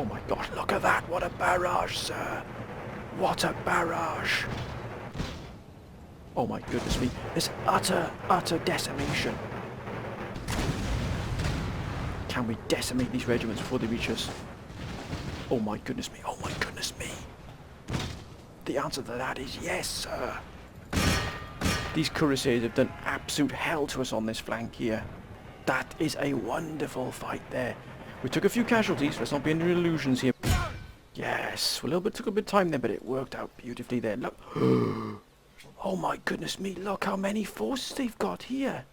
Oh my god, look at that! What a barrage, sir! What a barrage! Oh my goodness me, this utter decimation. Can we decimate these regiments before they reach us? Oh my goodness me, oh my goodness me. The answer to that is yes, sir. These cuirassiers have done absolute hell to us on this flank here. That is a wonderful fight there. We took a few casualties, let's not be under illusions here. Yes, took a bit of time there, but it worked out beautifully there. Look. Oh my goodness me, look how many forces they've got here.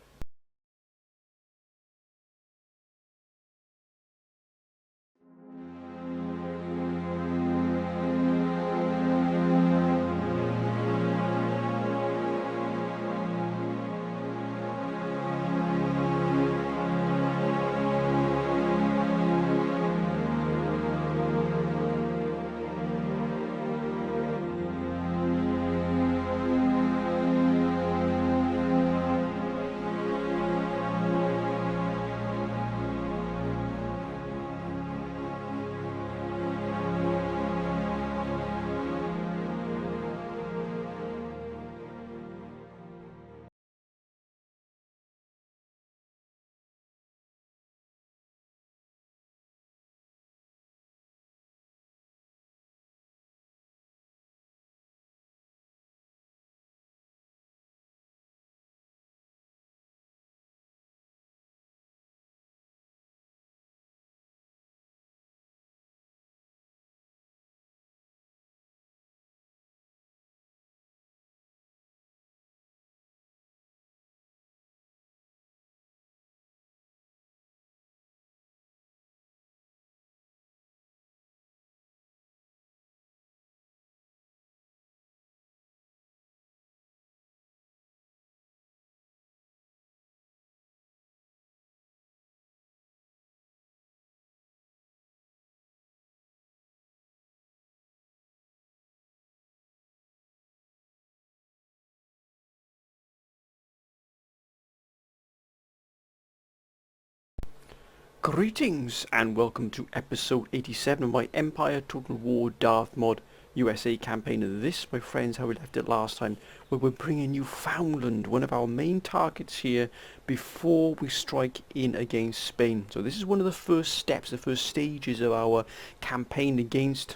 Greetings and welcome to episode 87 of my Empire Total War Darth Mod USA campaign. And this, my friends, how we left it last time, where we're bringing Newfoundland, one of our main targets here, before we strike in against Spain. So this is one of the first steps, the first stages of our campaign against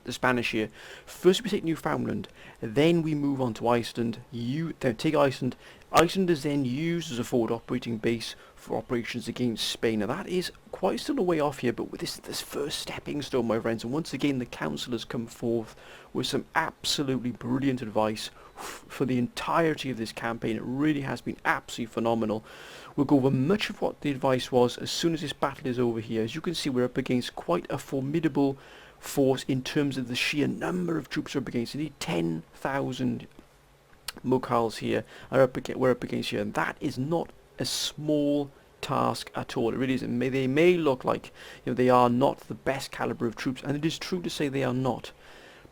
the Spanish here. First we take Newfoundland, then we move on to Iceland. Then take Iceland. Iceland is then used as a forward operating base for operations against Spain. Now that is quite still a way off here, but with this first stepping stone, my friends. And once again, the council has come forth with some absolutely brilliant advice for the entirety of this campaign. It really has been absolutely phenomenal. We'll go over much of what the advice was as soon as this battle is over here. As you can see, we're up against quite a formidable force in terms of the sheer number of troops we're up against. You need 10,000 Mughals here. We're up against here, and that is not a small task at all. It really isn't. They may look like they are not the best caliber of troops, and it is true to say they are not.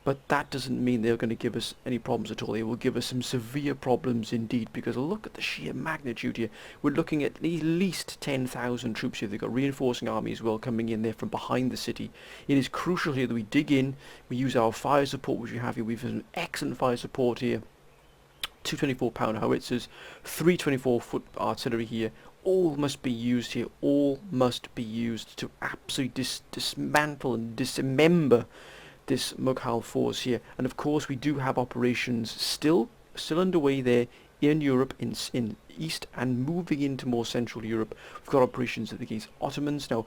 But that doesn't mean they're going to give us any problems at all. They will give us some severe problems indeed, because look at the sheer magnitude here. We're looking at least 10,000 troops here. They've got reinforcing army as well coming in there from behind the city. It is crucial here that we dig in, we use our fire support which we have here. We've an excellent fire support here. 224 pounder howitzers, 324 foot artillery here. All must be used here. All must be used to absolutely dismantle and dismember this Mughal force here. And of course we do have operations still underway there in Europe, in East and moving into more Central Europe. We've got operations against Ottomans. Now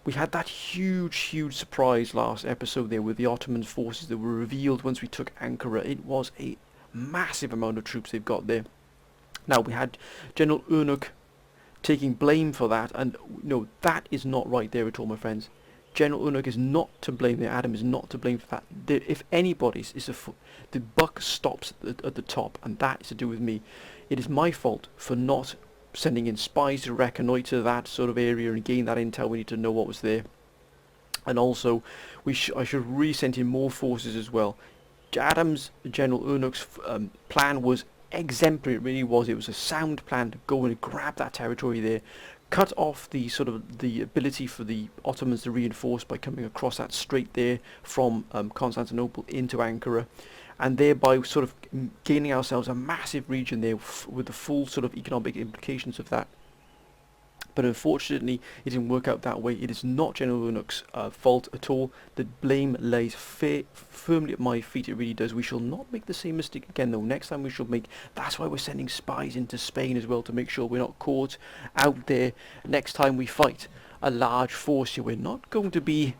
we had that huge surprise last episode there with the Ottoman forces that were revealed once we took Ankara. It was a massive amount of troops they've got there. Now we had General Ernuk taking blame for that, and no, that is not right there at all, my friends. General Ernuk is not to blame there. Adam is not to blame for that. If anybody is the buck stops at the top, and that is to do with me. It is my fault for not sending in spies to reconnoitre that sort of area and gain that intel. We need to know what was there, and also I should really send in more forces as well. Adam's General Ernuk's plan was exemplary. It really was. It was a sound plan to go and grab that territory there, cut off the sort of the ability for the Ottomans to reinforce by coming across that strait there from Constantinople into Ankara, and thereby sort of gaining ourselves a massive region there with the full sort of economic implications of that. But unfortunately, it didn't work out that way. It is not General Lennox's fault at all. The blame lays firmly at my feet. It really does. We shall not make the same mistake again, though. Next time we shall make... That's why we're sending spies into Spain as well, to make sure we're not caught out there next time we fight a large force here. We're not going to be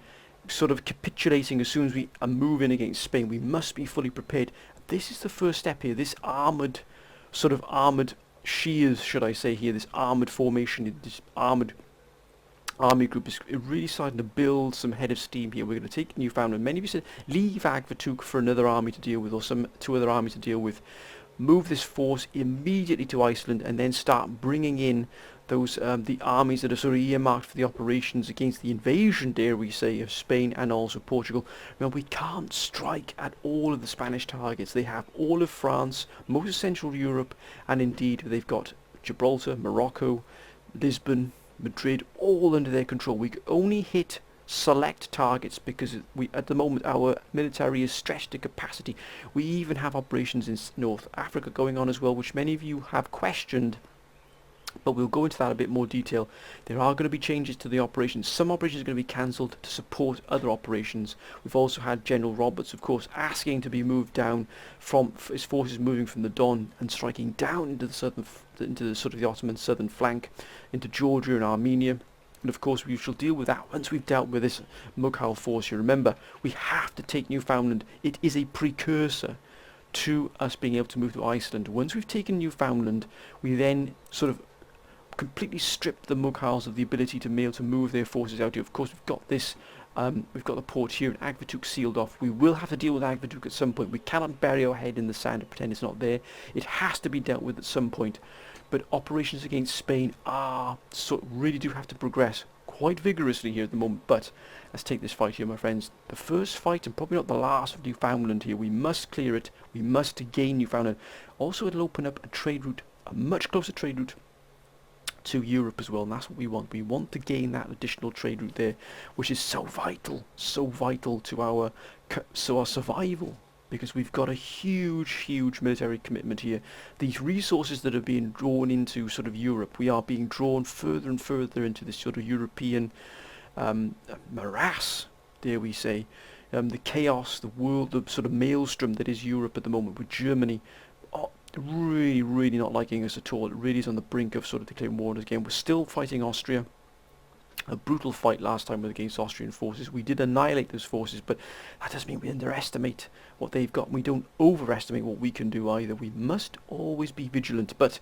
sort of capitulating as soon as we are moving against Spain. We must be fully prepared. This is the first step here. This armoured shears, should I say here, this armoured formation, this armoured army group is really starting to build some head of steam here. We're going to take Newfoundland. Many of you said leave Agvatuk for another army to deal with, or two other armies to deal with. Move this force immediately to Iceland and then start bringing in those the armies that are sort of earmarked for the operations against the invasion, dare we say, of Spain and also Portugal. Remember, we can't strike at all of the Spanish targets. They have all of France, most of Central Europe, and indeed they've got Gibraltar, Morocco, Lisbon, Madrid, all under their control. We can only hit select targets because at the moment our military is stretched to capacity. We even have operations in North Africa going on as well, which many of you have questioned, but we'll go into that a bit more detail. There are going to be changes to the operations. Some operations are going to be cancelled to support other operations. We've also had General Roberts, of course, asking to be moved down from his forces moving from the Don and striking down into the sort of the Ottoman southern flank, into Georgia and Armenia. And of course we shall deal with that once we've dealt with this Mughal force here. Remember, we have to take Newfoundland. It is a precursor to us being able to move to Iceland. Once we've taken Newfoundland, we then sort of completely strip the Mughals of the ability to be able to move their forces out here. Of course, we've got this, we've got the port here, and Agvatuk sealed off. We will have to deal with Agvatuk at some point. We cannot bury our head in the sand and pretend it's not there. It has to be dealt with at some point. But operations against Spain really do have to progress quite vigorously here at the moment. But let's take this fight here, my friends. The first fight, and probably not the last, of Newfoundland here. We must clear it. We must gain Newfoundland. Also, it'll open up a trade route, a much closer trade route to Europe as well, and that's what we want. We want to gain that additional trade route there, which is so vital to our survival, because we've got a huge military commitment here. These resources that are being drawn into sort of Europe, we are being drawn further and further into this sort of European morass, dare we say, the chaos, the world, the sort of maelstrom that is Europe at the moment, with Germany really not liking us at all. It really is on the brink of sort of declaring war again. We're still fighting Austria. A brutal fight last time against Austrian forces. We did annihilate those forces, but that doesn't mean we underestimate what they've got. We don't overestimate what we can do either. We must always be vigilant. But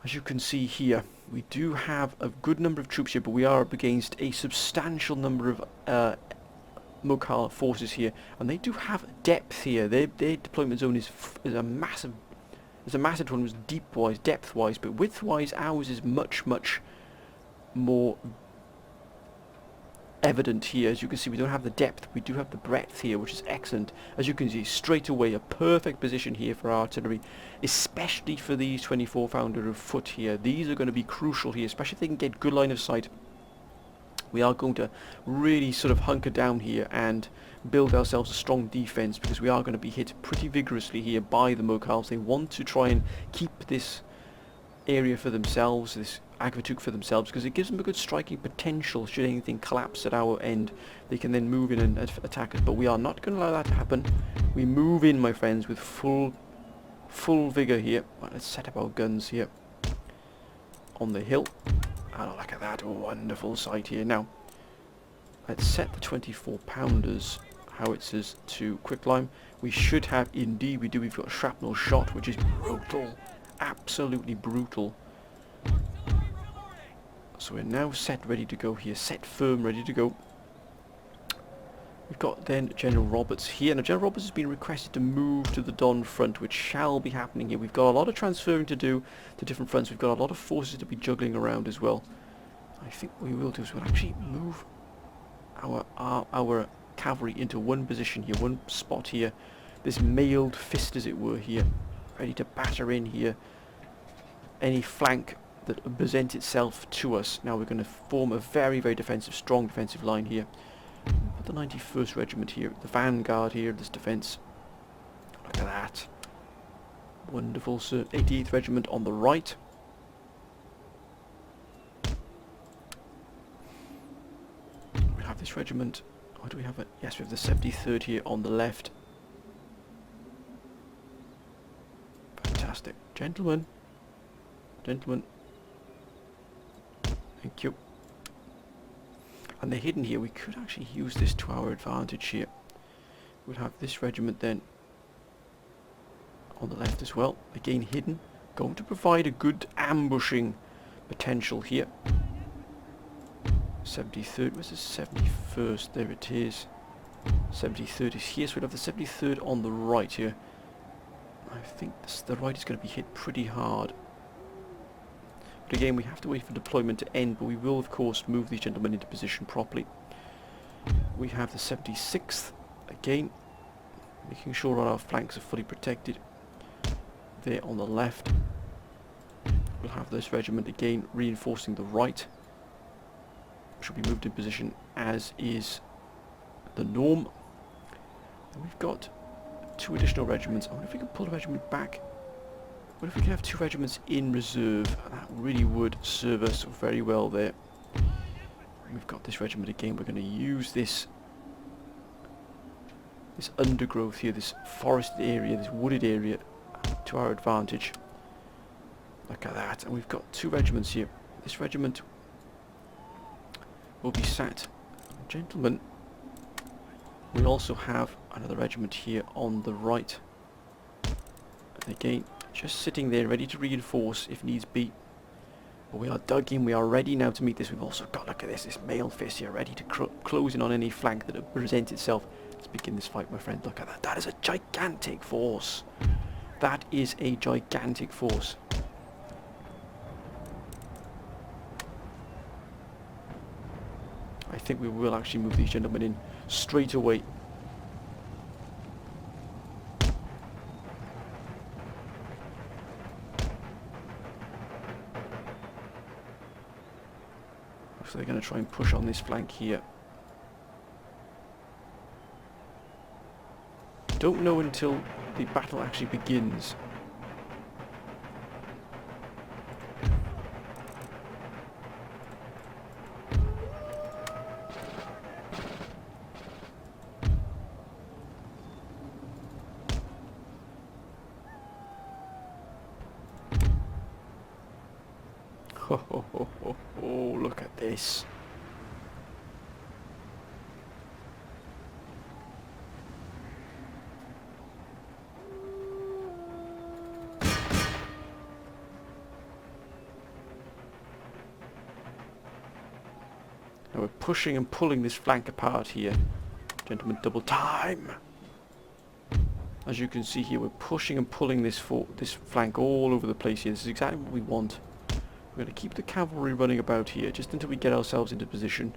as you can see here, we do have a good number of troops here, but we are up against a substantial number of Mughal forces here, and they do have depth here. Their deployment zone is a massive. There's a massive one, was deep-wise, depth-wise, but width-wise, ours is much more evident here. As you can see, we don't have the depth, we do have the breadth here, which is excellent. As you can see, straight away, a perfect position here for artillery, especially for these 24 pounder of foot here. These are going to be crucial here, especially if they can get good line of sight. We are going to really sort of hunker down here and build ourselves a strong defense, because we are going to be hit pretty vigorously here by the Mughals. They want to try and keep this area for themselves, this Agvatuk for themselves, because it gives them a good striking potential. Should anything collapse at our end, they can then move in and attack us. But we are not going to allow that to happen. We move in, my friends, with full vigour here. Right, let's set up our guns here on the hill. Oh, look at that wonderful sight here. Now, let's set the 24 pounders howitzers to quicklime. We should have, indeed we do, we've got a shrapnel shot, which is brutal. Absolutely brutal. So we're now set, ready to go here. Set firm, ready to go. We've got then General Roberts here. Now, General Roberts has been requested to move to the Don front, which shall be happening here. We've got a lot of transferring to do to different fronts. We've got a lot of forces to be juggling around as well. I think what we will do is we'll actually move our cavalry into one position here, one spot here. This mailed fist, as it were, here, ready to batter in here any flank that present itself to us. Now we're going to form a very, very defensive, strong defensive line here. Put the 91st Regiment here, the vanguard here, this defence. Look at that. Wonderful, sir. 88th Regiment on the right. We have this regiment. Why do we have it? Yes, we have the 73rd here on the left. Fantastic. Gentlemen. Gentlemen. Thank you. And they're hidden here. We could actually use this to our advantage here. We'll have this regiment then on the left as well. Again hidden. Going to provide a good ambushing potential here. 73rd. Where's the 71st? There it is. 73rd is here. So we'll have the 73rd on the right here. I think the right is going to be hit pretty hard. But again, we have to wait for deployment to end, but we will of course move these gentlemen into position properly. We have the 76th, again, making sure all our flanks are fully protected. There on the left. We'll have this regiment again reinforcing the right. Should be moved in position as is the norm. And we've got 2 additional regiments. I wonder if we can pull a regiment back. What if we can have 2 regiments in reserve? That really would serve us very well there. We've got this regiment again. We're going to use this undergrowth here, this forested area, this wooded area to our advantage. Look at that. And we've got 2 regiments here. This regiment will be sat. Gentlemen, we also have another regiment here on the right. And again, just sitting there ready to reinforce if needs be. But we are dug in, we are ready now to meet this. We've also got, look at this mail fist here, ready to close in on any flank that presents itself. Let's begin this fight, my friend. Look at that. That is a gigantic force. That is a gigantic force. I think we will actually move these gentlemen in straight away. So they're going to try and push on this flank here. Don't know until the battle actually begins. Oh, look at this. Now we're pushing and pulling this flank apart here. Gentlemen, double time. As you can see here, we're pushing and pulling this flank all over the place here. This is exactly what we want. We're going to keep the cavalry running about here just until we get ourselves into position.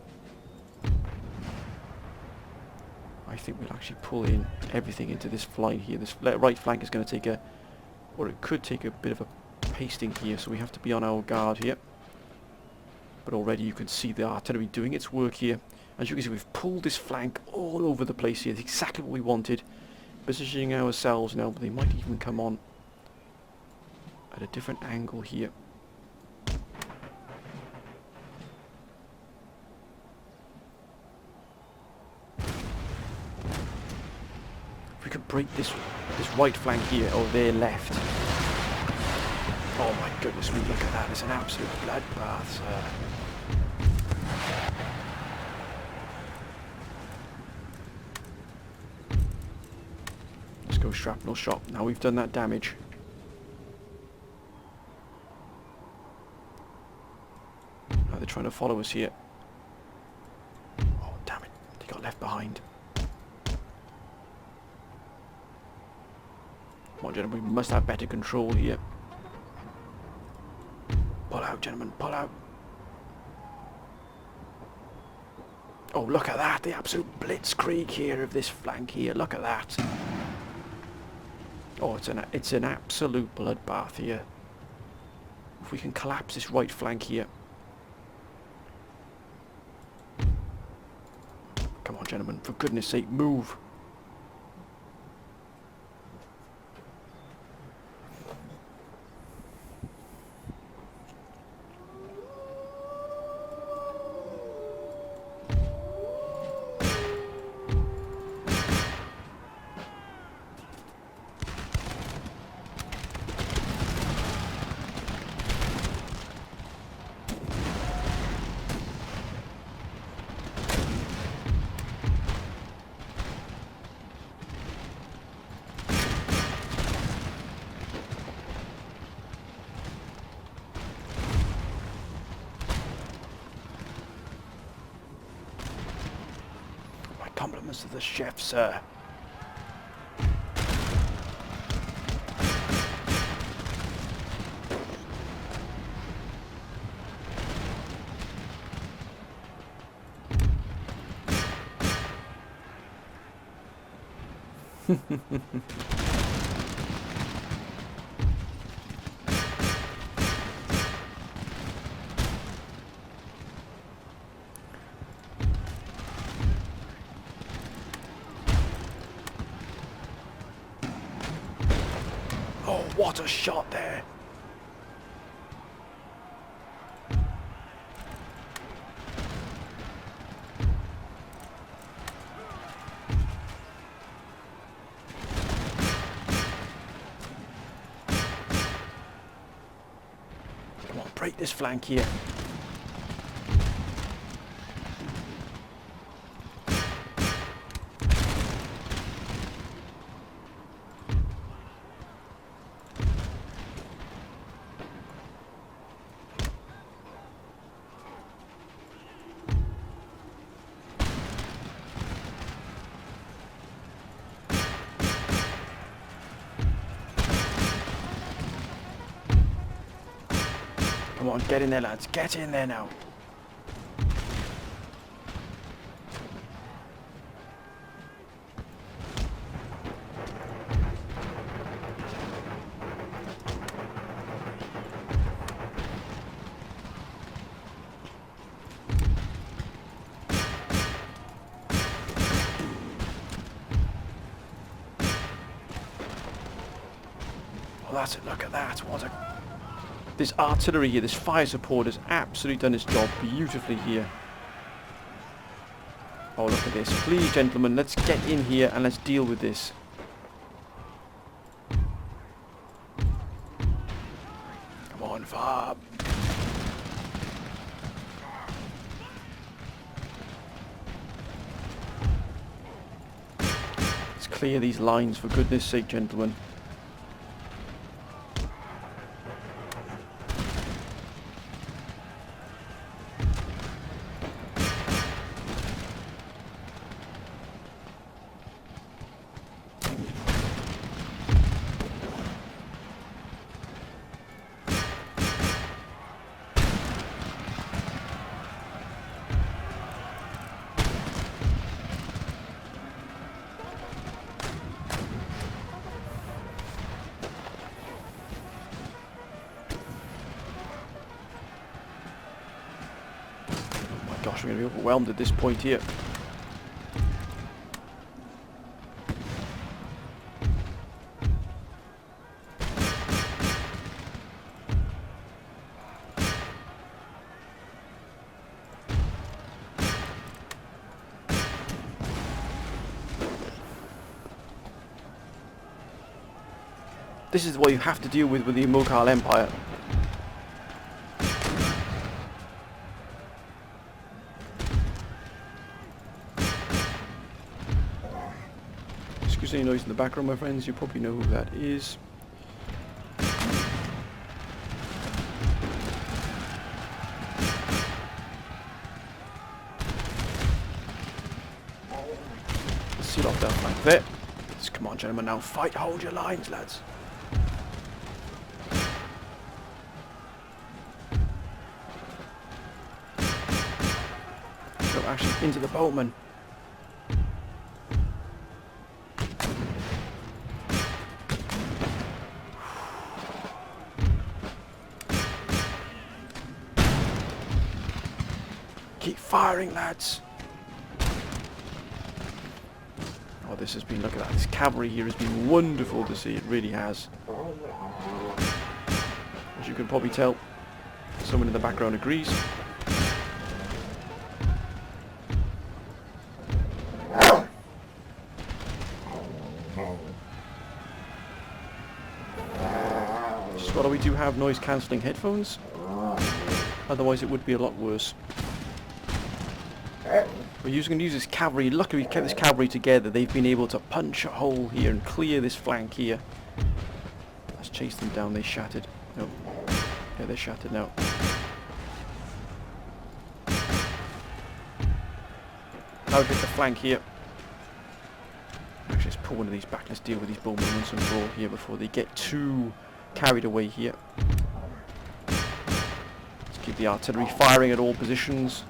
I think we'll actually pull in everything into this line here. This right flank is going to take or it could take a bit of a pasting here, so we have to be on our guard here. But already you can see the artillery doing its work here. As you can see, we've pulled this flank all over the place here. It's exactly what we wanted. Positioning ourselves now, but they might even come on at a different angle here. We could break this right flank here, or their left. Oh my goodness me, look at that. It's an absolute bloodbath, sir. Let's go shrapnel shot. Now we've done that damage. Now they're trying to follow us here. Oh damn it, they got left behind. Come on, gentlemen, we must have better control here. Pull out, gentlemen, pull out. Oh, look at that, the absolute blitzkrieg here of this flank here. Look at that. Oh, it's an absolute bloodbath here. If we can collapse this right flank here. Come on, gentlemen, for goodness sake, move. Compliments to the chef, sir. Oh, what a shot there. Come on, break this flank here. Come on, get in there, lads. Get in there now. Well, that's it. Look at that. What a... This artillery here, this fire support has absolutely done its job beautifully here. Oh, look at this. Please, gentlemen, let's get in here and let's deal with this. Come on, Farb. Let's clear these lines, for goodness sake, gentlemen. Gosh, we're going to be overwhelmed at this point here. This is what you have to deal with the Mughal Empire. Excuse any noise in the background, my friends. You probably know who that is. Seal off that flank there. Just come on, gentlemen, now fight. Hold your lines, lads. Go actually into the boatman. firing, lads. Oh, this has been, look at that. This cavalry here has been wonderful to see. It really has. As you can probably tell, someone in the background agrees. Just what we do have noise cancelling headphones. Otherwise it would be a lot worse. We're going to use this cavalry. Luckily we kept this cavalry together. They've been able to punch a hole here and clear this flank here. Let's chase them down. They shattered. No. Yeah, they're shattered now. Now we hit the flank here. Actually, let's pull one of these back. Let's deal with these bowmen once and for all here before they get too carried away here. Let's keep the artillery firing at all positions.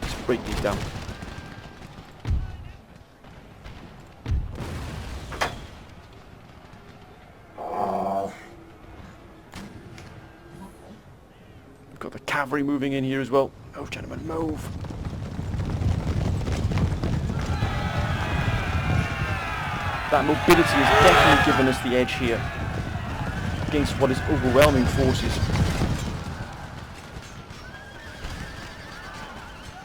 Let's break these down. We've got the cavalry moving in here as well. Oh, gentlemen, move. That mobility has definitely given us the edge here against what is overwhelming forces.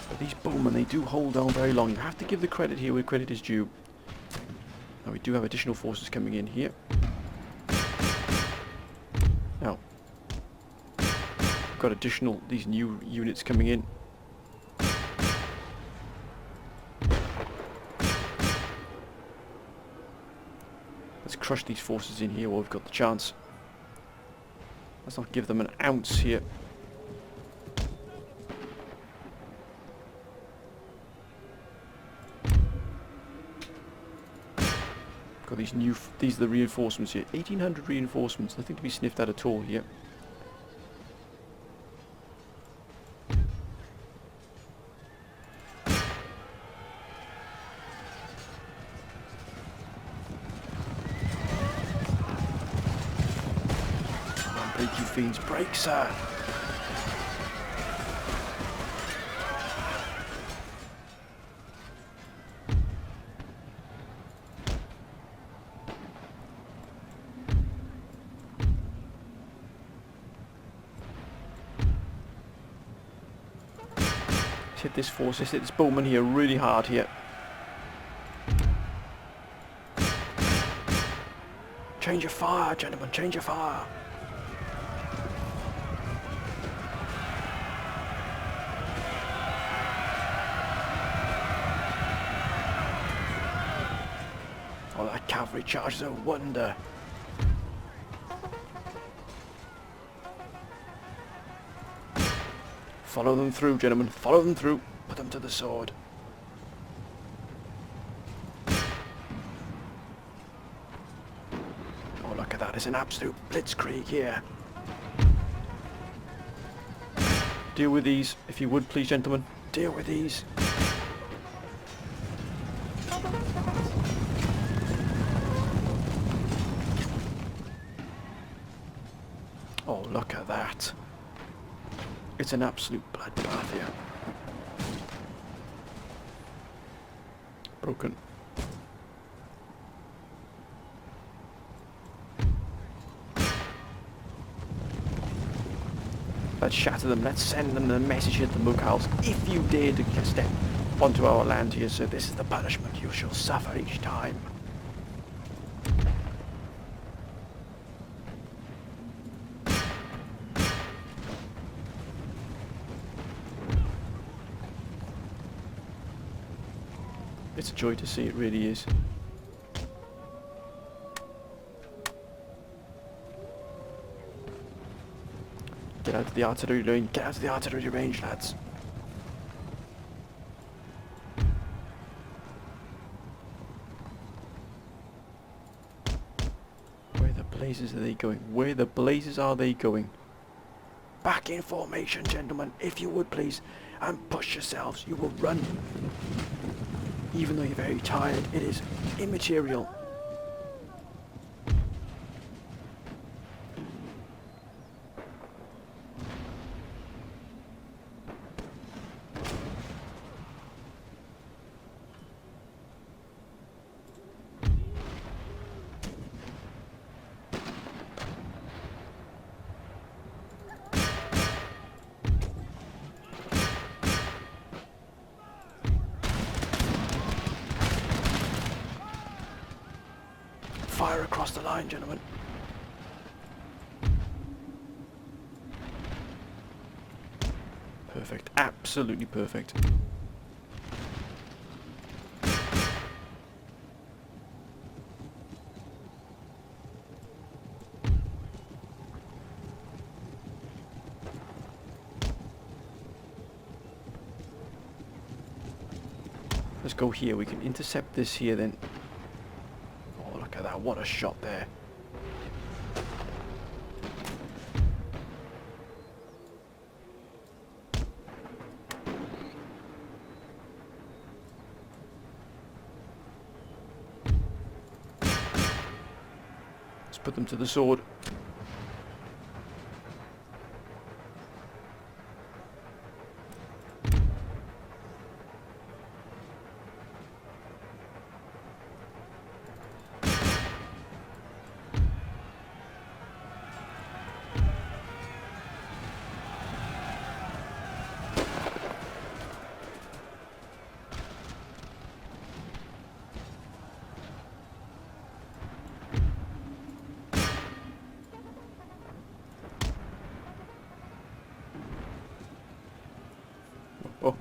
But these bowmen, they do hold on very long. You have to give the credit here where credit is due. Now we do have additional forces coming in here. Now, we've got these new units coming in. Let's crush these forces in here while we've got the chance. Let's not give them an ounce here. Got these are the reinforcements here. 1800 reinforcements, nothing to be sniffed at all here. Break, you fiends, break, sir! Let's hit this force, let's hit this bowman here really hard here. Change your fire, gentlemen, change your fire! Oh, that cavalry charge is a wonder. Follow them through, gentlemen. Follow them through. Put them to the sword. Oh, look at that. It's an absolute blitzkrieg here. Deal with these, if you would, please, gentlemen. Deal with these. Oh, look at that. It's an absolute bloodbath here. Broken. Let's shatter them. Let's send them the message at the Mughals. If you dare to step onto our land here, so this is the punishment you shall suffer each time. It's a joy to see, it really is. Get out of the artillery range, get out of the artillery range, lads. Where the blazes are they going? Where the blazes are they going? Back in formation, gentlemen, if you would please, and push yourselves. You will run. Even though you're very tired, it is immaterial. fire across the line, gentlemen. Perfect. Absolutely perfect. Let's go here. We can intercept this here then. Oh, look at that. What a shot there. Let's put them to the sword.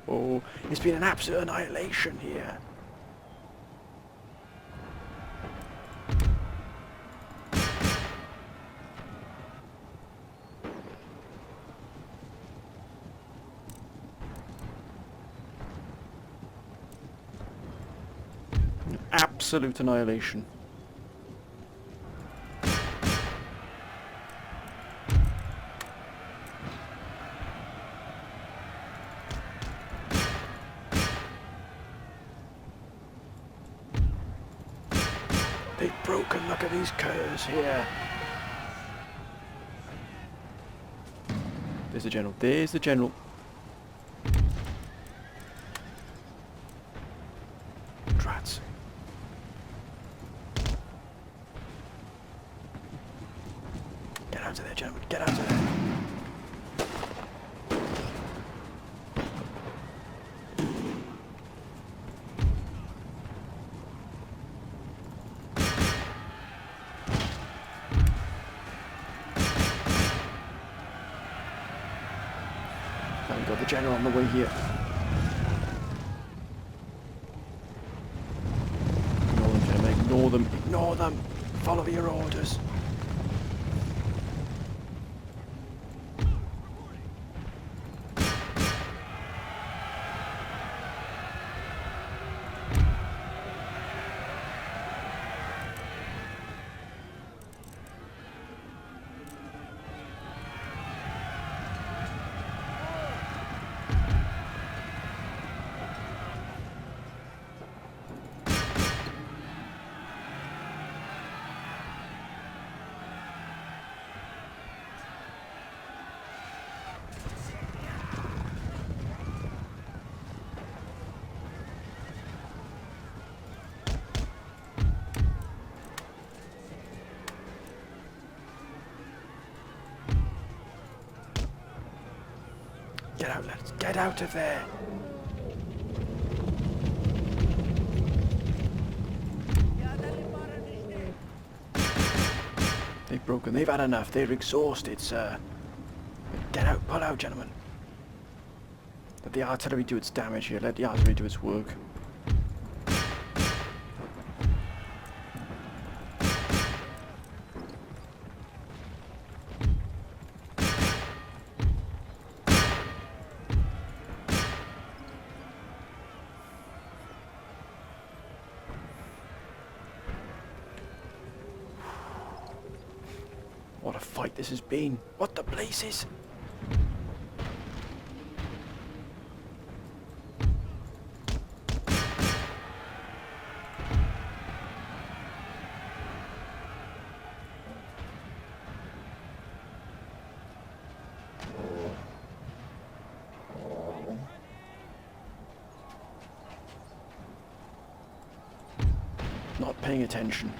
Oh, it's been an absolute annihilation here. An absolute annihilation. They've broken, look at these curves here. There's the general, there's the general. Drats. Get out of there, gentlemen, get out of there. Now we've got the general on the way here. Ignore them, gentlemen, ignore them, ignore them. Follow your orders. Get out, lads. Get out of there. They've broken. They've had enough. They're exhausted, sir. Get out. Pull out, gentlemen. Let the artillery do its damage here. Let the artillery do its work. What a fight this has been. What the blazes? Not paying attention.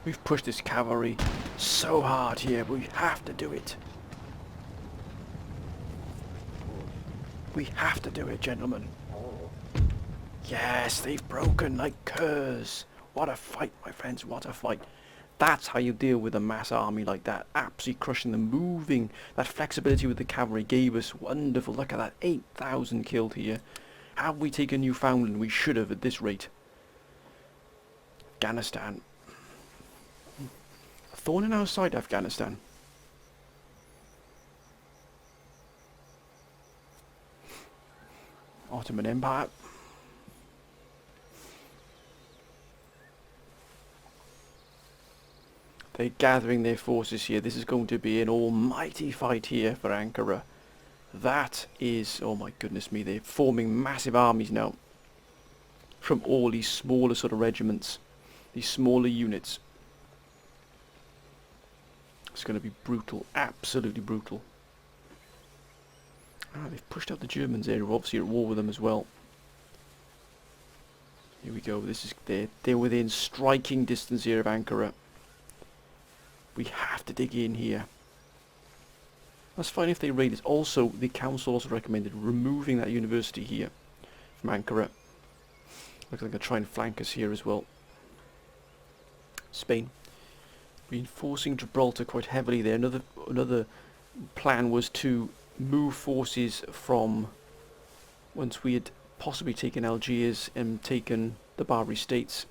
We've pushed this cavalry so hard here. We have to do it. We have to do it, gentlemen. Yes, they've broken like curs. What a fight, my friends, what a fight. That's how you deal with a mass army like that. Absolutely crushing them, moving. That flexibility with the cavalry gave us wonderful. Look at that, 8,000 killed here. Have we taken Newfoundland? We should have at this rate. Afghanistan. A thorn in our side, Afghanistan. Ottoman Empire. They're gathering their forces here. This is going to be an almighty fight here for Ankara. That is, oh my goodness me, they're forming massive armies now. From all these smaller sort of regiments. These smaller units. It's going to be brutal, absolutely brutal. Ah, they've pushed out the Germans there, who are obviously at war with them as well. Here we go, this is, they're within striking distance here of Ankara. We have to dig in here. That's fine if they raid us. Also, the council also recommended removing that university here from Ankara. Looks like they're trying to flank us here as well. Spain. Reinforcing Gibraltar quite heavily there. Another plan was to move forces from, once we had possibly taken Algiers and taken the Barbary States,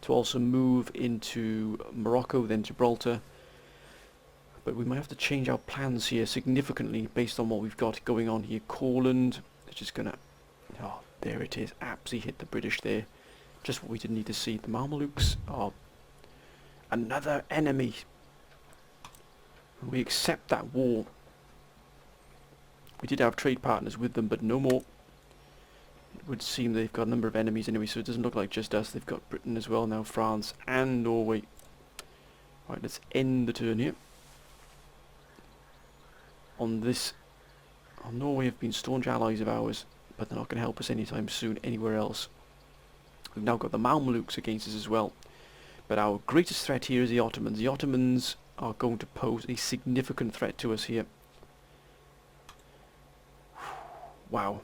to also move into Morocco, then Gibraltar. But we might have to change our plans here significantly based on what we've got going on here. Courland, they're just gonna... Oh, there it is. Absolutely hit the British there. Just what we didn't need to see. The Mamelukes are another enemy. We accept that war. We did have trade partners with them, but no more. It would seem they've got a number of enemies anyway, so it doesn't look like just us. They've got Britain as well now, France and Norway. Right, let's end the turn here. Norway have been staunch allies of ours, but they're not going to help us anytime soon anywhere else. We've now got the Mamelukes against us as well. But our greatest threat here is the Ottomans. The Ottomans are going to pose a significant threat to us here. Wow.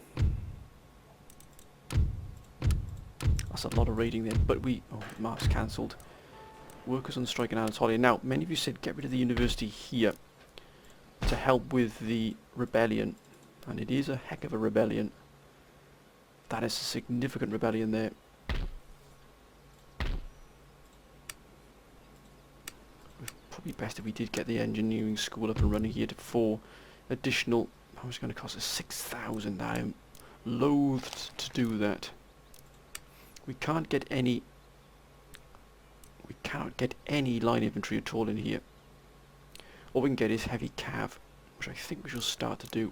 That's a lot of raiding there, but we... Oh, the mark's cancelled. Workers on strike in Anatolia. Now, many of you said get rid of the university here to help with the rebellion, and it is a heck of a rebellion. That is a significant rebellion there. Probably best if we did get the engineering school up and running here for additional... How much is going to cost us? 6,000. I am loath to do that. We can't get any... We cannot get any line infantry at all in here. All we can get is heavy cav, which I think we shall start to do.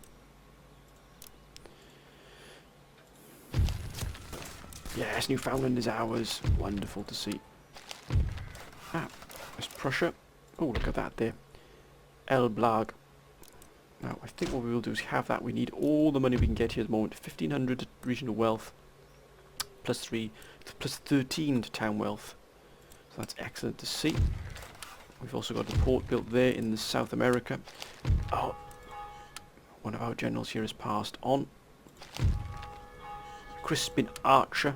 Yes, Newfoundland is ours. Wonderful to see. Ah, West Prussia. Oh, look at that there. Elblag. Now, I think what we will do is have that. We need all the money we can get here at the moment. 1,500 regional wealth. Plus 13 to town wealth. So that's excellent to see. We've also got a port built there in South America. Oh, one of our generals here has passed on. Crispin Archer.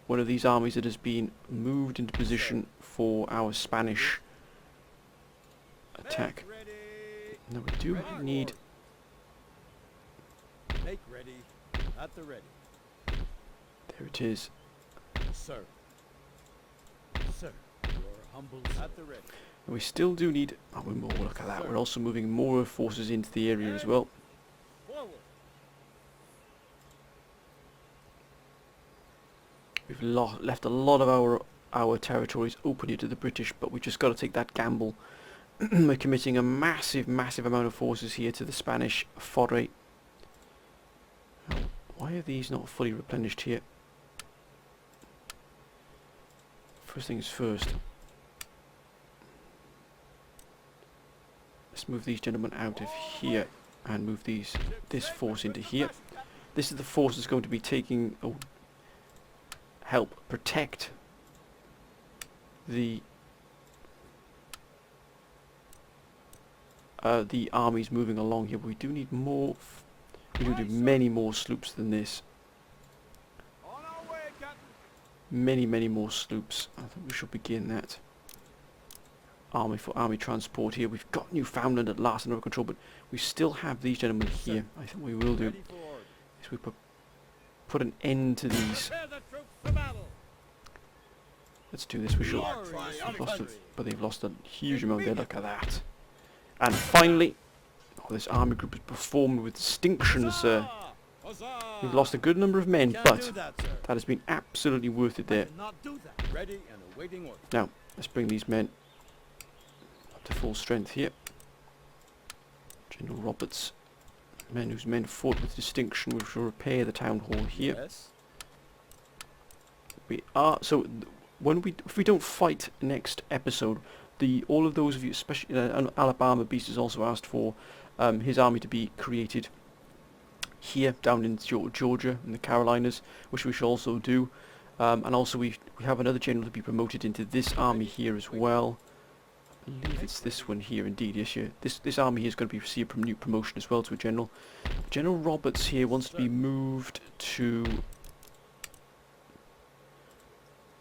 One of these armies that has been moved into position for our Spanish attack. Now we do need... Make ready, at the ready. There it is. Sir. Sir, your humble at the ready. And we still do need... Oh, we're more, look at that. We're also moving more forces into the area as well. Forward. We've left a lot of our territories open here to the British, but we just got to take that gamble. We're committing a massive amount of forces here to the Spanish foray. Oh, why are these not fully replenished here? First things first. Let's move these gentlemen out of here and move this force into here. This is the force that's going to be taking... Oh, help protect the armies moving along here. But we do need more. We do need many more sloops than this. On our way, Captain. Many more sloops. I think we should begin that. Army for army transport here. We've got Newfoundland at last under control, but we still have these gentlemen here. I think we will do Ready for orders. is we put an end to these. Prepare the troops for battle. Let's do this. We should. Glorious infantry. But they've lost a huge amount there. Look at that. And finally, this army group has performed with distinction, sir. Huzzah! We've lost a good number of men, Can't but do that, sir. that has been absolutely worth it there. Not do that. Ready and awaiting orders. Now, let's bring these men up to full strength here. General Roberts, men whose men fought with distinction. We shall repair the town hall here. Yes. We are so if we don't fight next episode, all of those of you, especially Alabama Beast, has also asked for his army to be created here down in Georgia and the Carolinas, which we shall also do. And also we have another general to be promoted into this army here as well. I believe it's this one here, indeed. Yes, yeah. This army here is going to receive a new promotion as well to a general. General Roberts here wants to be moved to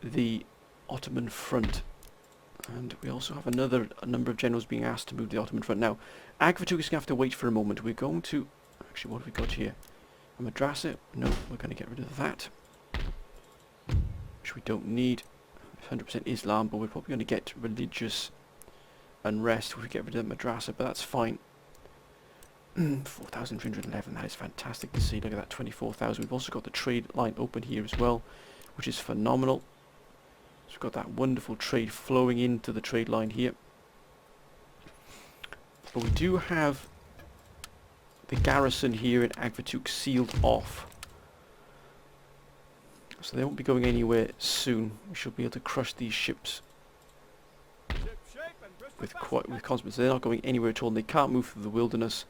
the Ottoman front, and we also have a number of generals being asked to move to the Ottoman front. Now, Agvatuk is going to have to wait for a moment. We're going to actually, what have we got here? A madrasa? No, we're going to get rid of that, which we don't need. 100% Islam, but we're probably going to get religious unrest if we get rid of the madrasa, but that's fine. 4,311, that is fantastic to see. Look at that, 24,000. We've also got the trade line open here as well, which is phenomenal. So we've got that wonderful trade flowing into the trade line here. But we do have the garrison here in Agvatuk sealed off. So they won't be going anywhere soon. We should be able to crush these ships with confidence. They're not going anywhere at all, and they can't move through the wilderness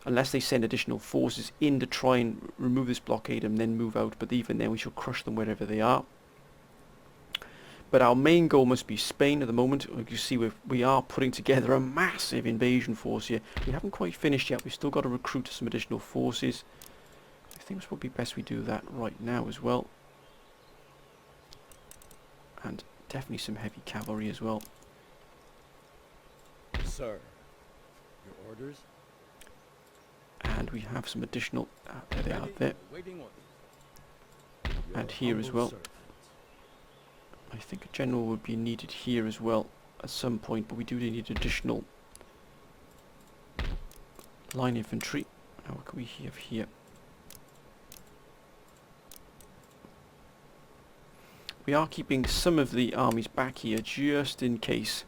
unless they send additional forces in to try and remove this blockade and then move out. But even then we shall crush them wherever they are. But our main goal must be Spain at the moment. Like you see, we are putting together a massive invasion force here. We haven't quite finished yet. We've still got to recruit some additional forces. I think it's probably best we do that right now as well. And definitely some heavy cavalry as well. Sir, your orders? And we have some additional... there they are there. Awaiting orders. And Your here as humble well. servant. I think a general would be needed here as well at some point, but we do need additional line infantry. Now what can we have here? We are keeping some of the armies back here just in case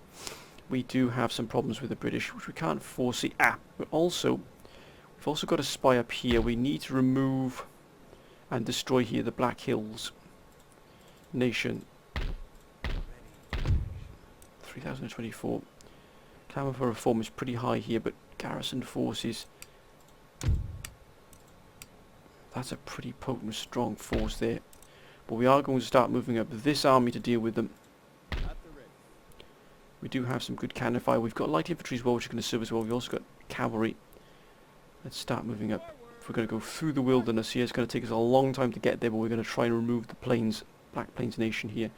we do have some problems with the British, which we can't foresee. But also, we've also got a spy up here. We need to remove and destroy here the Black Hills nation. 3024. Clamour for reform is pretty high here, but garrison forces, that's a pretty potent, strong force there. But we are going to start moving up this army to deal with them. At the ready. We do have some good cannon fire. We've got light infantry as well, which are going to serve as well. We've also got cavalry. Let's start moving up. If we're going to go through the wilderness here, it's going to take us a long time to get there, but we're going to try and remove the plains, Black Plains nation here.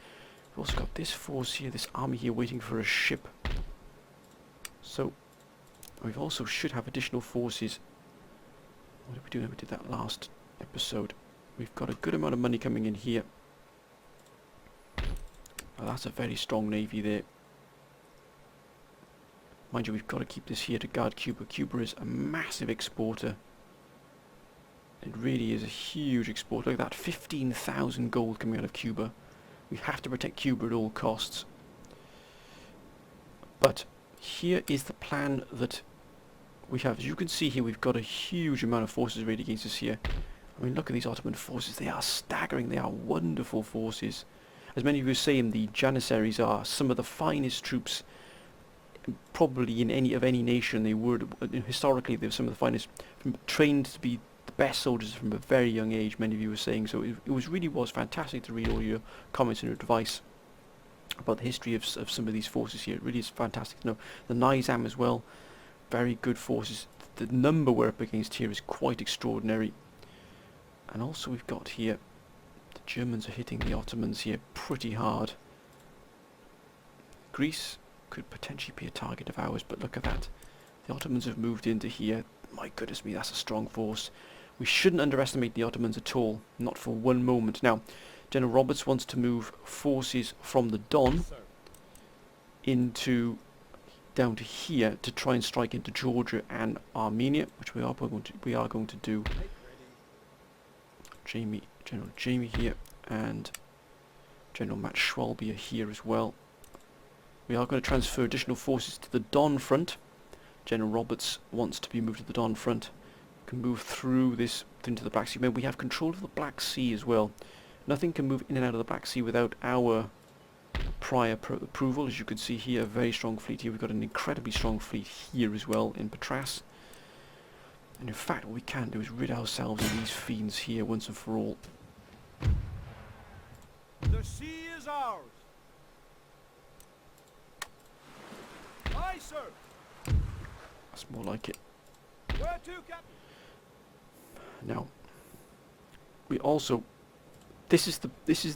We've also got this force here, this army here waiting for a ship. So, we've also should have additional forces. What did we do? We did that last episode. We've got a good amount of money coming in here. Now that's a very strong navy there. Mind you, we've got to keep this here to guard Cuba. Cuba is a massive exporter. It really is a huge exporter. Look at that, 15,000 gold coming out of Cuba. We have to protect Cuba at all costs. But here is the plan that we have. As you can see here, we've got a huge amount of forces arrayed against us here. I mean, look at these Ottoman forces. They are staggering. They are wonderful forces. As many of you are saying, the Janissaries are some of the finest troops probably in any nation. They were historically, they were some of the finest, trained to be the best soldiers from a very young age. Many of you were saying so. It really was fantastic to read all your comments and your advice. about the history of some of these forces here. It really is fantastic to know. The Nizam as well, very good forces. The number we're up against here is quite extraordinary. And also we've got here, the Germans are hitting the Ottomans here pretty hard. Greece could potentially be a target of ours, but look at that. The Ottomans have moved into here. My goodness me, that's a strong force. We shouldn't underestimate the Ottomans at all, not for one moment. Now, General Roberts wants to move forces from the Don Sir. into down to here to try and strike into Georgia and Armenia, which we are going to do. Make ready. General Jamie here and General Matt Schwalbe are here as well. We are going to transfer additional forces to the Don front. General Roberts wants to be moved to the Don front. Can move through this into the Black Sea. Remember, we have control of the Black Sea as well. Nothing can move in and out of the Black Sea without our prior approval. As you can see here, a very strong fleet here. We've got an incredibly strong fleet here as well in Patras. And in fact, what we can do is rid ourselves of these fiends here once and for all. The sea is ours. Aye, sir. That's more like it. Where to, Captain? Now, we also, this is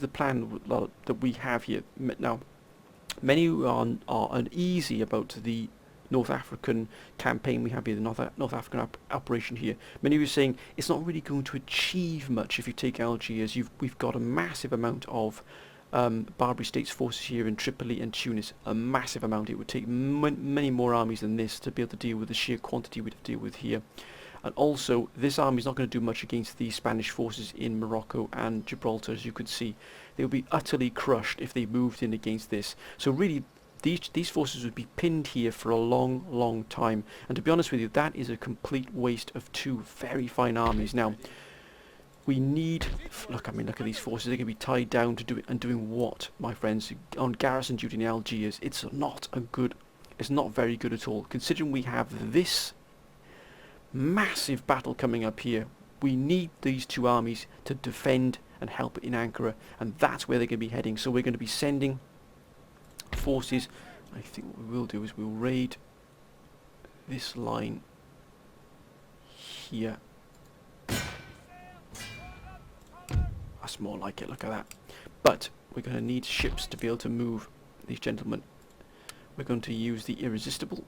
the plan that we have here. Now, many are uneasy about the North African campaign we have here, the North African operation here. Many of you are saying it's not really going to achieve much if you take Algiers. We've got a massive amount of Barbary States forces here in Tripoli and Tunis. A massive amount. It would take many more armies than this to be able to deal with the sheer quantity we'd have to deal with here. And also, this army is not going to do much against the Spanish forces in Morocco and Gibraltar. As you could see, they would be utterly crushed if they moved in against this. So really, these forces would be pinned here for a long time. And to be honest with you, that is a complete waste of two very fine armies. Now, we need... Look at these forces. They're going to be tied down to doing what, my friends? On garrison duty in Algiers. It's not very good at all. Considering we have this massive battle coming up here, we need these two armies to defend and help in Ankara, and that's where they're going to be heading. So we're going to be sending forces. I think what we will do is we'll raid this line here. That's more like it, look at that. But we're going to need ships to be able to move these gentlemen. We're going to use the Irresistible.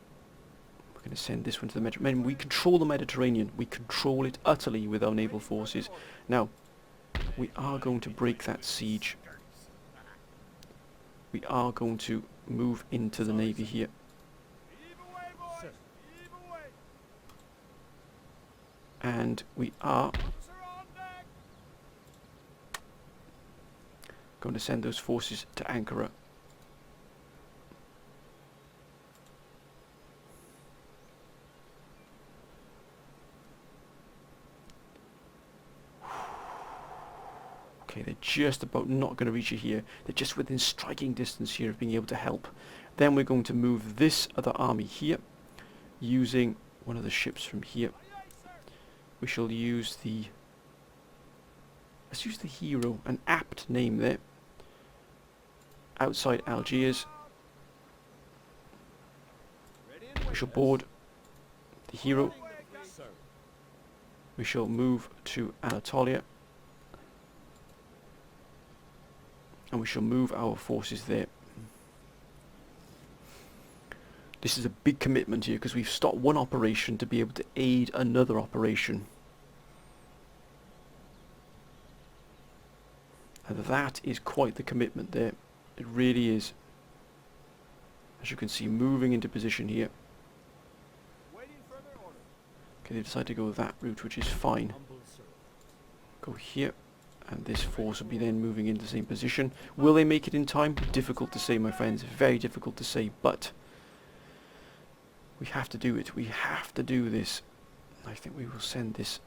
We're going to send this one to the Mediterranean. We control the Mediterranean. We control it utterly with our naval forces. Now, we are going to break that siege. We are going to move into the navy here. Sir. And we are going to send those forces to Ankara. Okay, they're just about not going to reach it here. They're just within striking distance here of being able to help. Then we're going to move this other army here, using one of the ships from here. We shall use the... Let's use the Hero, an apt name there. Outside Algiers. We shall board the Hero. Sir. We shall move to Anatolia. And we shall move our forces there. This is a big commitment here because we've stopped one operation to be able to aid another operation. And that is quite the commitment there. It really is. As you can see, moving into position here. Waiting further order. Okay, they decide to go that route, which is fine. Humble servant. Go here. And this force will be then moving into the same position. Will they make it in time? Difficult to say, my friends. Very difficult to say, but we have to do it. We have to do this. I think we will send this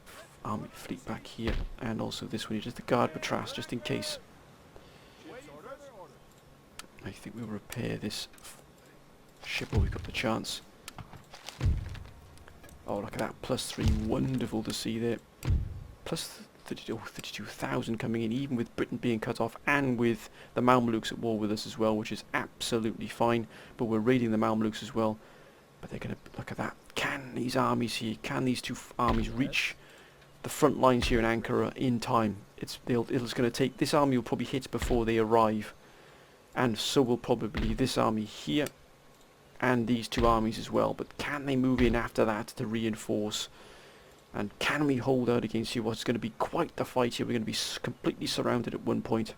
army fleet back here, and also this one, just to guard Patras, just in case. Waiting further order. I think we'll repair this ship while we've got the chance. Oh, look at that. +3. Wonderful to see there. 32,000 coming in, even with Britain being cut off and with the Mamelukes at war with us as well, which is absolutely fine. But we're raiding the Mamelukes as well. But they're going to look at that. Can these armies here? Can these two armies reach the front lines here in Ankara in time? It's going to take. This army will probably hit before they arrive, and so will probably this army here, and these two armies as well. But can they move in after that to reinforce? And can we hold out against you? What's going to be quite the fight here. We're going to be completely surrounded at one point.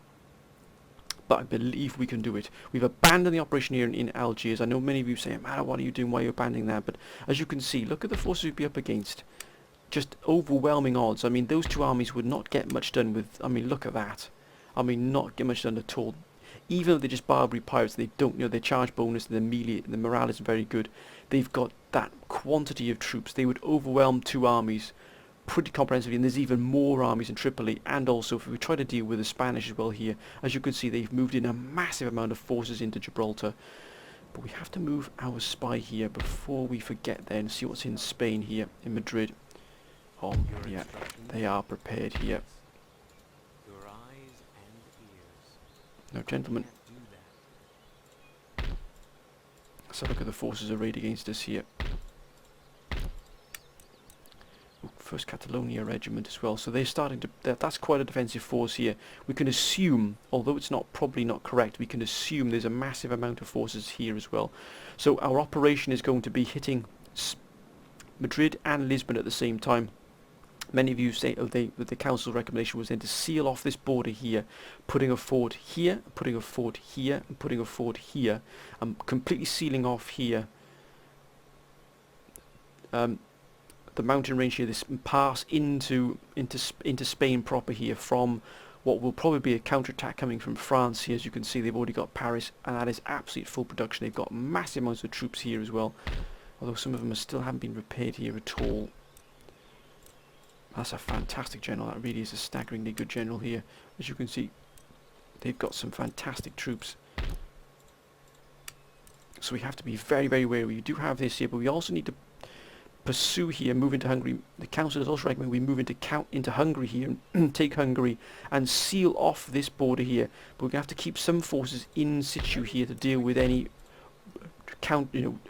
But I believe we can do it. We've abandoned the operation here in Algiers. I know many of you say, man, what are you doing? Why are you abandoning that? But as you can see, look at the forces we'd be up against. Just overwhelming odds. I mean, those two armies would not get much done with... I mean, look at that. I mean, not get much done at all. Even though they're just Barbary pirates, they don't, their charge bonus, their melee, the morale isn't very good. They've got that quantity of troops. They would overwhelm two armies pretty comprehensively, and there's even more armies in Tripoli. And also, if we try to deal with the Spanish as well here, as you can see, they've moved in a massive amount of forces into Gibraltar. But we have to move our spy here before we forget then, see what's in Spain here, in Madrid. Oh, yeah, they are prepared here. Your eyes and ears. Now, gentlemen, let's have a look at the forces arrayed against us here. First Catalonia Regiment as well, so they're starting to, that's quite a defensive force here. We can assume, although it's probably not correct, we can assume there's a massive amount of forces here as well. So our operation is going to be hitting Madrid and Lisbon at the same time. Many of you say the council's recommendation was then to seal off this border here, putting a fort here, putting a fort here, and putting a fort here, and completely sealing off here. The mountain range here, this pass into Spain proper here from what will probably be a counterattack coming from France here. As you can see, they've already got Paris, and that is absolute full production. They've got massive amounts of troops here as well, although some of them still haven't been repaired here at all. That's a fantastic general. That really is a staggeringly good general here. As you can see, they've got some fantastic troops. So we have to be very, very wary. We do have this here, but we also need to pursue here, move into Hungary. The council has also recommended we move into Hungary here and take Hungary and seal off this border here. But we're going to have to keep some forces in situ here to deal with any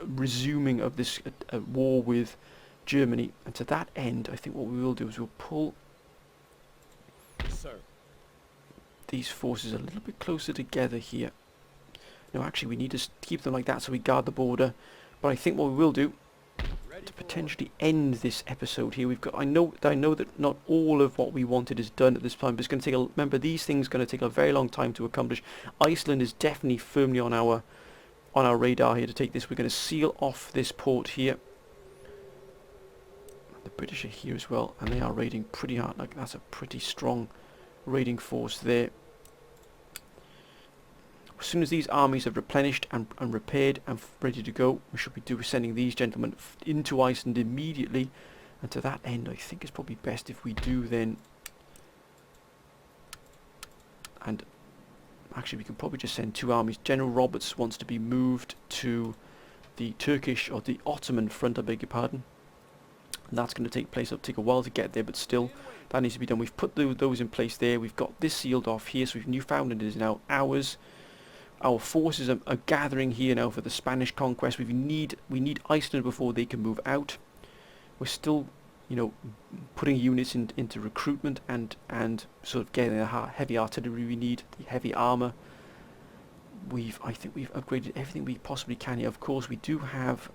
resuming of this war with Germany. And to that end, I think what we will do is we'll pull these forces a little bit closer together here. No, actually, we need to keep them like that so we guard the border. But I think what we will do to potentially end this episode here, I know that not all of what we wanted is done at this time, but it's going to take remember, these things are going to take a very long time to accomplish. Iceland is definitely firmly on our radar here to take this. We're going to seal off this port here. The British are here as well, and they are raiding pretty hard. Like, that's a pretty strong raiding force there. As soon as these armies have replenished and repaired and ready to go, we should be sending these gentlemen into Iceland immediately. And to that end, I think it's probably best if we do then. And actually, we can probably just send two armies. General Roberts wants to be moved to the Turkish or the Ottoman front, I beg your pardon. And that's going to take place. It'll take a while to get there, but still, that needs to be done. We've put those in place there. We've got this sealed off here, so Newfoundland is now ours. Our forces are gathering here now for the Spanish conquest. We need Iceland before they can move out. We're still, putting units into recruitment and sort of getting the heavy artillery we need, the heavy armour. I think we've upgraded everything we possibly can here. Of course, we do have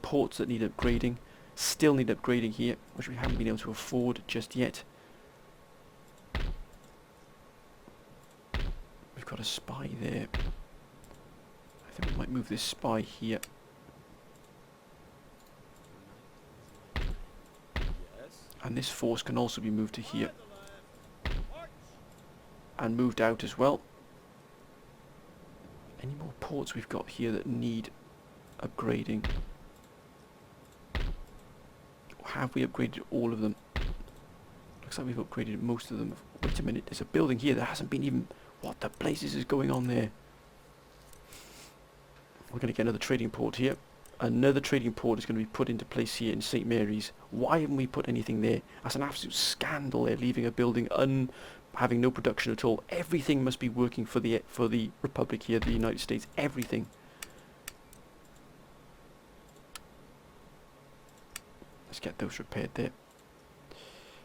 ports that need upgrading. Still need upgrading here, which we haven't been able to afford just yet. We've got a spy there. I think we might move this spy here. And this force can also be moved to here. And moved out as well. Any more ports we've got here that need upgrading? Have we upgraded all of them? Looks like we've upgraded most of them. Wait a minute, there's a building here that hasn't been even... What the blazes is going on there? We're going to get another trading port here. another trading port is going to be put into place here in St. Mary's. Why haven't we put anything there? That's an absolute scandal. They're leaving a building having no production at all. Everything must be working for the Republic here, the United States. Everything. Let's get those repaired there.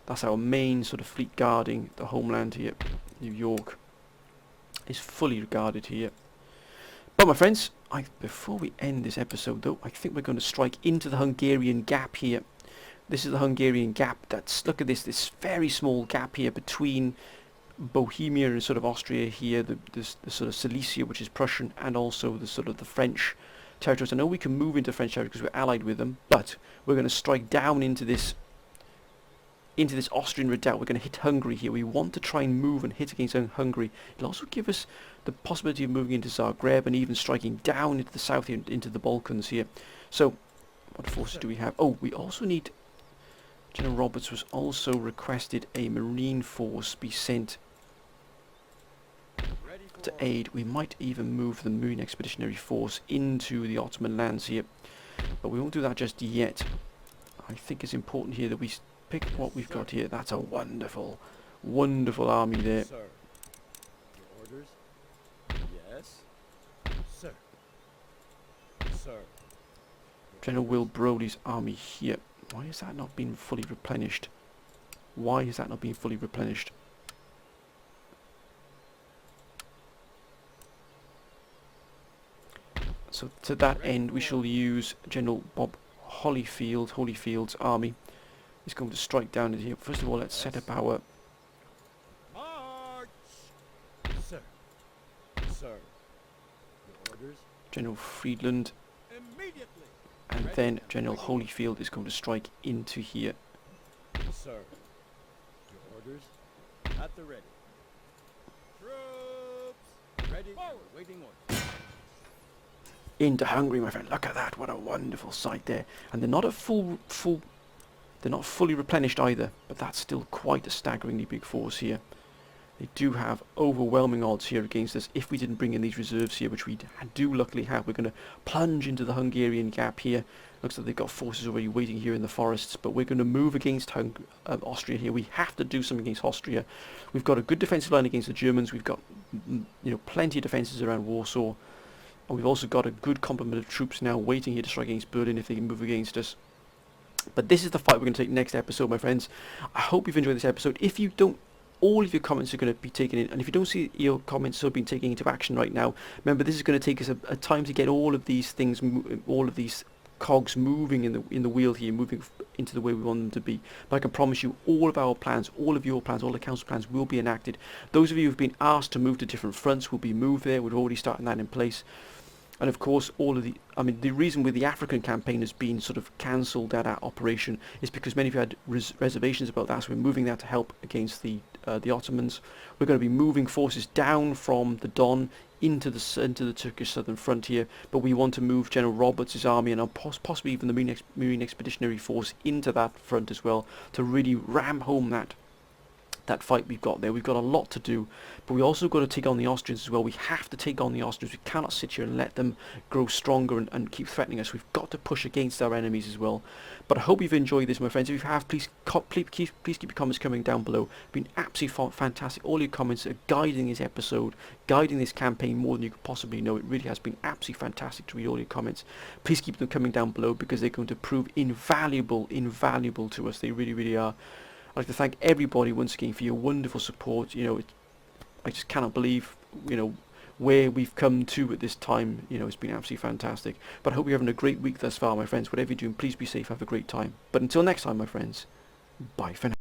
That's our main sort of fleet guarding the homeland here. New York is fully guarded here. But my friends, before we end this episode though, I think we're going to strike into the Hungarian gap here. This is the Hungarian gap. Look at this very small gap here between Bohemia and sort of Austria here, the sort of Silesia, which is Prussian, and also the sort of the French territories. I know we can move into French territory because we're allied with them, but we're going to strike down into this Austrian redoubt. We're going to hit Hungary here. We want to try and move and hit against Hungary. It'll also give us the possibility of moving into Zagreb and even striking down into the south here, into the Balkans here. So, what forces do we have? Oh, we also need... General Roberts was also requested a marine force be sent to aid. We might even move the Marine Expeditionary Force into the Ottoman lands here, but we won't do that just yet. I think it's important here that we pick what we've got here. That's a wonderful, wonderful army there. Sir. Your orders? Yes. Sir. Sir. General Will Brodie's army here. Why has that not been fully replenished? Why has that not been fully replenished? So to that end, we shall use General Bob Holyfield's army. He's going to strike down into here. First of all, let's set up our... March! Sir. Sir. Your orders? General Friedland, Immediately! and then General Holyfield is going to strike into here. Sir. Your orders? At the ready. Troops! Ready. Forward. Waiting orders. Into Hungary, my friend. Look at that. What a wonderful sight there. And they're not they're not fully replenished either, but that's still quite a staggeringly big force here. They do have overwhelming odds here against us. If we didn't bring in these reserves here, which we do luckily have, we're going to plunge into the Hungarian gap here. Looks like they've got forces already waiting here in the forests, but we're going to move against Austria here. We have to do something against Austria. We've got a good defensive line against the Germans. We've got plenty of defences around Warsaw. And we've also got a good complement of troops now waiting here to strike against Berlin if they can move against us. But this is the fight we're going to take next episode, my friends. I hope you've enjoyed this episode. If you don't, all of your comments are going to be taken in. And if you don't see your comments sort of being taken into action right now, remember this is going to take us a time to get all of these things, all of these cogs moving in the wheel here, moving into the way we want them to be. But I can promise you all of our plans, all of your plans, all the council plans will be enacted. Those of you who've been asked to move to different fronts will be moved there. We're already starting that in place. And of course, the reason with the African campaign has been sort of cancelled, that operation, is because many of you had reservations about that. So we're moving that to help against the Ottomans. We're going to be moving forces down from the Don into the Turkish southern frontier, but we want to move General Roberts' army and possibly even the Marine Expeditionary Force into that front as well to really ram home that fight we've got there. We've got a lot to do, but we also got to take on the Austrians as well. We have to take on the Austrians. We cannot sit here and let them grow stronger and keep threatening us. We've got to push against our enemies as well. But I hope you've enjoyed this, my friends. If you have, please keep your comments coming down below. It's been absolutely fantastic. All your comments are guiding this episode, guiding this campaign more than you could possibly know. It really has been absolutely fantastic to read all your comments. Please keep them coming down below because they're going to prove invaluable to us. They really, really are. I'd like to thank everybody once again for your wonderful support. I just cannot believe, where we've come to at this time. It's been absolutely fantastic. But I hope you're having a great week thus far, my friends. Whatever you're doing, please be safe. Have a great time. But until next time, my friends, bye for now.